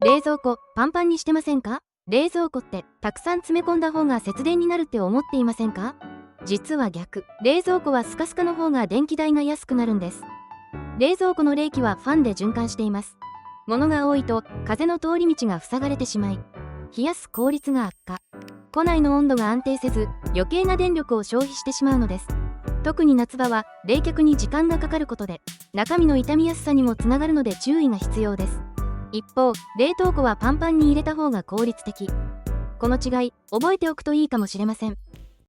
冷蔵庫パンパンにしてませんか？冷蔵庫ってたくさん詰め込んだ方が節電になるって思っていませんか？実は逆、冷蔵庫はスカスカの方が電気代が安くなるんです。冷蔵庫の冷気はファンで循環しています。物が多いと風の通り道が塞がれてしまい、冷やす効率が悪化。庫内の温度が安定せず、余計な電力を消費してしまうのです。特に夏場は冷却に時間がかかることで、中身の傷みやすさにもつながるので注意が必要です。一方、冷凍庫はパンパンに入れた方が効率的。この違い、覚えておくといいかもしれません。